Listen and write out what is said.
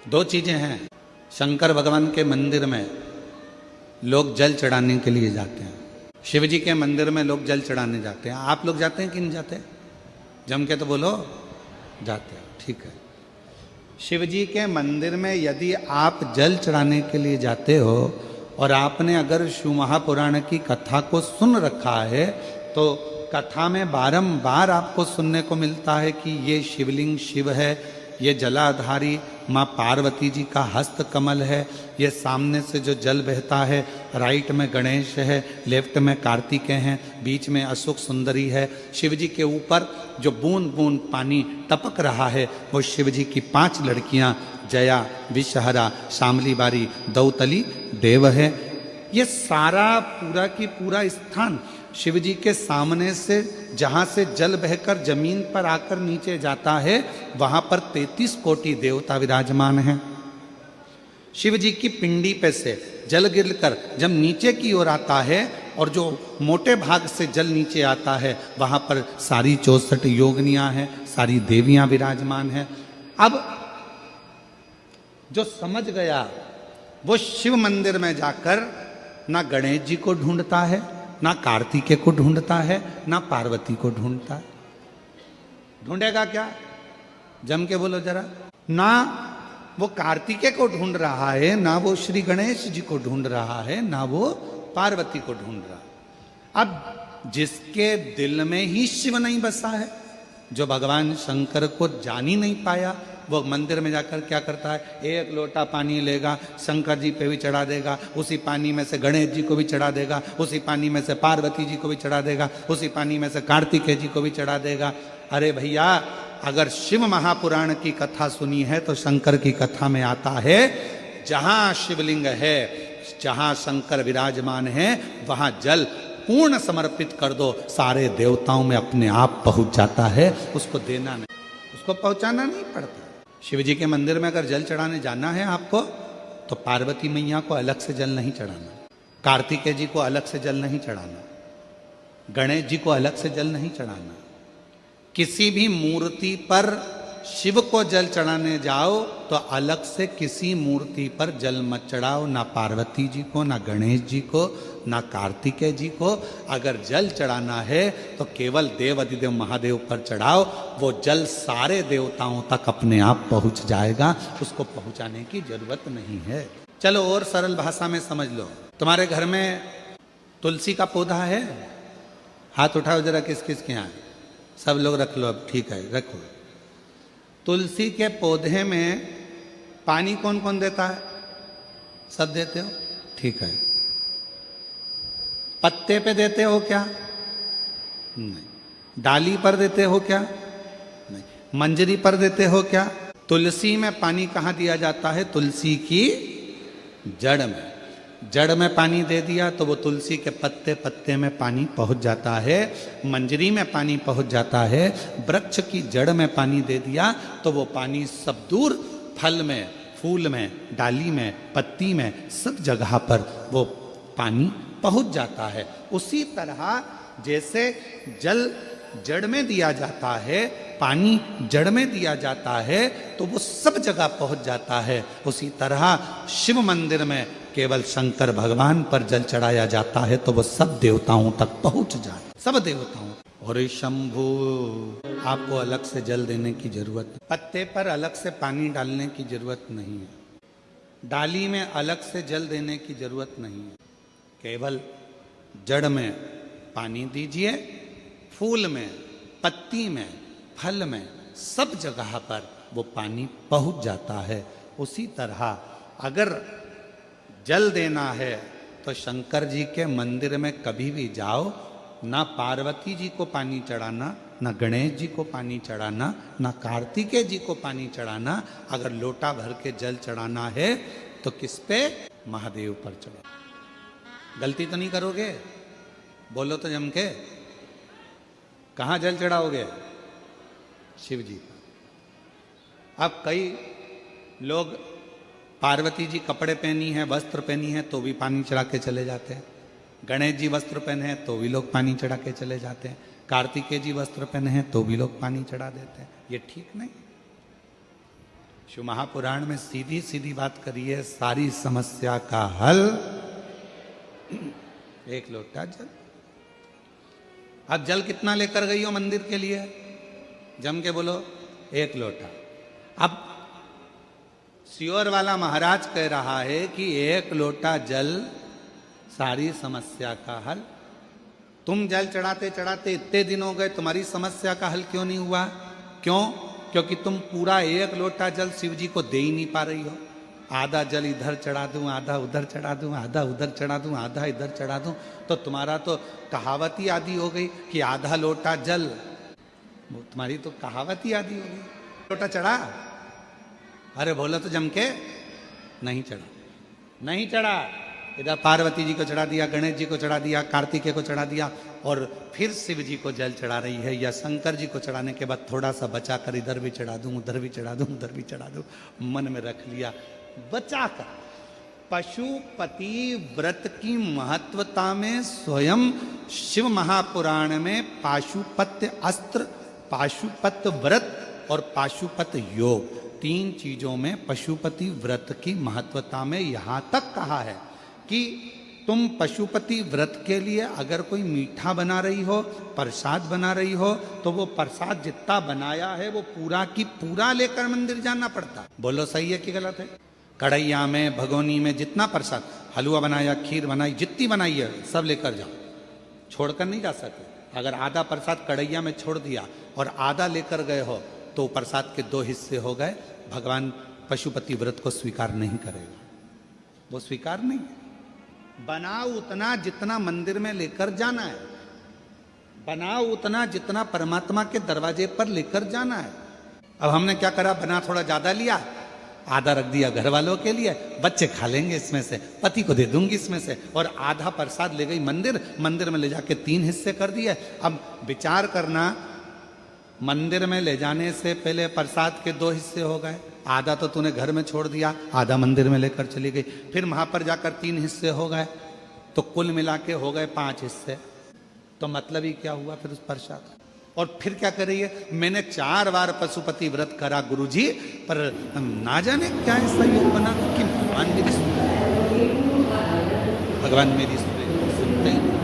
दो चीजें हैं। शंकर भगवान के मंदिर में लोग जल चढ़ाने के लिए जाते हैं, शिव जी के मंदिर में लोग जल चढ़ाने जाते हैं। आप लोग जाते हैं कि नहीं जाते? जम के तो बोलो, जाते हैं, ठीक है। शिव जी के मंदिर में यदि आप जल चढ़ाने के लिए जाते हो और आपने अगर शिव महापुराण की कथा को सुन रखा है तो कथा में बारंबार आपको सुनने को मिलता है कि ये शिवलिंग शिव है, ये जलाधारी माँ पार्वती जी का हस्त कमल है, ये सामने से जो जल बहता है, राइट में गणेश है, लेफ्ट में कार्तिकेय हैं, बीच में अशोक सुंदरी है। शिव जी के ऊपर जो बूंद बूंद पानी टपक रहा है वो शिव जी की 5 लड़कियां जया, विषहरा, शामली बारी, दौतली, देव है। ये सारा पूरा की पूरा स्थान शिव जी के सामने से जहां से जल बहकर जमीन पर आकर नीचे जाता है वहां पर 33 कोटि देवता विराजमान हैं। शिव जी की पिंडी पे से जल गिरकर जब नीचे की ओर आता है और जो मोटे भाग से जल नीचे आता है वहां पर सारी 64 योगिनियां हैं, सारी देवियां विराजमान हैं। अब जो समझ गया वो शिव मंदिर में जाकर ना गणेश जी को ढूंढता है, ना कार्तिकेय को ढूंढता है, ना पार्वती को ढूंढता है। ढूंढेगा क्या? जम के बोलो जरा। ना वो कार्तिकेय को ढूंढ रहा है, ना वो श्री गणेश जी को ढूंढ रहा है, ना वो पार्वती को ढूंढ रहा है। अब जिसके दिल में ही शिव नहीं बसा है, जो भगवान शंकर को जान ही नहीं पाया, वो मंदिर में जाकर क्या करता है? एक लोटा पानी लेगा, शंकर जी पे भी चढ़ा देगा, उसी पानी में से गणेश जी को भी चढ़ा देगा, उसी पानी में से पार्वती जी को भी चढ़ा देगा, उसी पानी में से कार्तिकेय जी को भी चढ़ा देगा। अरे भैया, अगर शिव महापुराण की कथा सुनी है तो शंकर की कथा में आता है जहां शिवलिंग है, जहां शंकर विराजमान है, वहां जल पूर्ण समर्पित कर दो, सारे देवताओं में अपने आप पहुंच जाता है। उसको देना नहीं, उसको पहुंचाना नहीं पड़ता। शिव जी के मंदिर में अगर जल चढ़ाने जाना है आपको तो पार्वती मैया को अलग से जल नहीं चढ़ाना, कार्तिकेय जी को अलग से जल नहीं चढ़ाना, गणेश जी को अलग से जल नहीं चढ़ाना। किसी भी मूर्ति पर शिव को जल चढ़ाने जाओ तो अलग से किसी मूर्ति पर जल मत चढ़ाओ, ना पार्वती जी को, ना गणेश जी को, ना कार्तिकेय जी को। अगर जल चढ़ाना है तो केवल देव अधिदेव महादेव पर चढ़ाओ, वो जल सारे देवताओं तक अपने आप पहुंच जाएगा, उसको पहुंचाने की जरूरत नहीं है। चलो और सरल भाषा में समझ लो। तुम्हारे घर में तुलसी का पौधा है? हाथ उठाओ जरा, किस किस के यहाँ? सब लोग रख लो। अब ठीक है, रखो। तुलसी के पौधे में पानी कौन कौन देता है? सब देते हो, ठीक है। पत्ते पे देते हो क्या? नहीं। डाली पर देते हो क्या? नहीं। मंजरी पर देते हो क्या? तुलसी में पानी कहाँ दिया जाता है? तुलसी की जड़ में। जड़ में पानी दे दिया तो वो तुलसी के पत्ते पत्ते में पानी पहुंच जाता है, मंजरी में पानी पहुंच जाता है। वृक्ष की जड़ में पानी दे दिया तो वो पानी सब दूर फल में, फूल में, डाली में, पत्ती में, सब जगह पर वो पानी पहुंच जाता है। उसी तरह जैसे जल जड़ में दिया जाता है, पानी जड़ में दिया जाता है तो वो सब जगह पहुंच जाता है। उसी तरह शिव मंदिर में केवल शंकर भगवान पर जल चढ़ाया जाता है तो वो सब देवताओं तक पहुंच जाए, सब देवताओं। और शंभु, आपको अलग से जल देने की जरूरत नहीं, पत्ते पर अलग से पानी डालने की जरूरत नहीं है, डाली में अलग से जल देने की जरूरत नहीं है। केवल जड़ में पानी दीजिए, फूल में, पत्ती में, फल में, सब जगह पर वो पानी पहुंच जाता है। उसी तरह अगर जल देना है तो शंकर जी के मंदिर में कभी भी जाओ, ना पार्वती जी को पानी चढ़ाना, ना गणेश जी को पानी चढ़ाना, ना कार्तिकेय जी को पानी चढ़ाना। अगर लोटा भर के जल चढ़ाना है तो किस पे? महादेव पर चढ़ाओ। गलती तो नहीं करोगे? बोलो तो जम के। कहाँ जल चढ़ाओगे? शिव जी पर। अब कई लोग पार्वती जी कपड़े पहनी है, वस्त्र पहनी है तो भी पानी चढ़ा के चले जाते हैं, गणेश जी वस्त्र पहने हैं तो भी लोग पानी चढ़ा के चले जाते हैं, कार्तिकेय जी वस्त्र पहने हैं तो भी लोग पानी चढ़ा देते हैं। ये ठीक नहीं। शिव महापुराण में सीधी सीधी बात करी है, सारी समस्या का हल एक लोटा जल। अब जल कितना लेकर गई हो मंदिर के लिए? जम के बोलो, एक लोटा। अब सियोर वाला महाराज कह रहा है कि एक लोटा जल सारी समस्या का हल। तुम जल चढ़ाते चढ़ाते इतने दिन हो गए, तुम्हारी समस्या का हल क्यों नहीं हुआ? क्यों? क्योंकि तुम पूरा एक लोटा जल शिव जी को दे ही नहीं पा रही हो। आधा जल इधर चढ़ा दूं, आधा उधर चढ़ा दूं, आधा उधर चढ़ा दूं, आधा इधर चढ़ा दूं, तो तुम्हारा तो कहावत ही आदि हो गई कि आधा लोटा जल। तुम्हारी तो कहावत ही आदि हो गई। लोटा चढ़ा? अरे बोला तो जम के नहीं चढ़ा, नहीं चढ़ा। इधर पार्वती जी को चढ़ा दिया, गणेश जी को चढ़ा दिया, कार्तिकेय को चढ़ा दिया, और फिर शिव जी को जल चढ़ा रही है, या शंकर जी को चढ़ाने के बाद थोड़ा सा बचा कर इधर भी चढ़ा दूं, उधर भी चढ़ा दूं, उधर भी चढ़ा दूं, मन में रख लिया बचा कर। पशुपति व्रत की महत्वता में स्वयं शिव महापुराण में पाशुपत्य अस्त्र, पाशुपत व्रत और पाशुपत योग, तीन चीजों में पशुपति व्रत की महत्वता में यहां तक कहा है कि तुम पशुपति व्रत के लिए अगर कोई मीठा बना रही हो, प्रसाद बना रही हो, तो वो प्रसाद जितना बनाया है वो पूरा की पूरा लेकर मंदिर जाना पड़ता। बोलो सही है कि गलत है? कढ़ैया में, भगोनी में जितना प्रसाद, हलवा बनाया, खीर बनाई, जितनी बनाई है सब लेकर जाओ, छोड़कर नहीं जा सकते। अगर आधा प्रसाद कढ़ैया में छोड़ दिया और आधा लेकर गए हो तो प्रसाद के 2 हिस्से हो गए। भगवान पशुपति व्रत को स्वीकार नहीं करेगा, वो स्वीकार नहीं है। बनाओ उतना जितना मंदिर में लेकर जाना है, बनाओ उतना जितना परमात्मा के दरवाजे पर लेकर जाना है। अब हमने क्या करा, बना थोड़ा ज्यादा लिया, आधा रख दिया घर वालों के लिए, बच्चे खा लेंगे इसमें से, पति को दे दूंगी इसमें से, और आधा प्रसाद ले गई मंदिर, मंदिर में ले जाके 3 हिस्से कर दिए। अब विचार करना, मंदिर में ले जाने से पहले प्रसाद के 2 हिस्से हो गए, आधा तो तूने घर में छोड़ दिया, आधा मंदिर में लेकर चली गई, फिर वहां पर जाकर 3 हिस्से हो गए, तो कुल मिला के हो गए 5 हिस्से। तो मतलब ही क्या हुआ फिर उस प्रसाद? और फिर क्या कर रही है, मैंने 4 बार पशुपति व्रत करा गुरुजी, पर ना जाने क्या ऐसा योग बना कि भगवान मेरी सुनते, भगवान मेरी सुनते ही नहीं।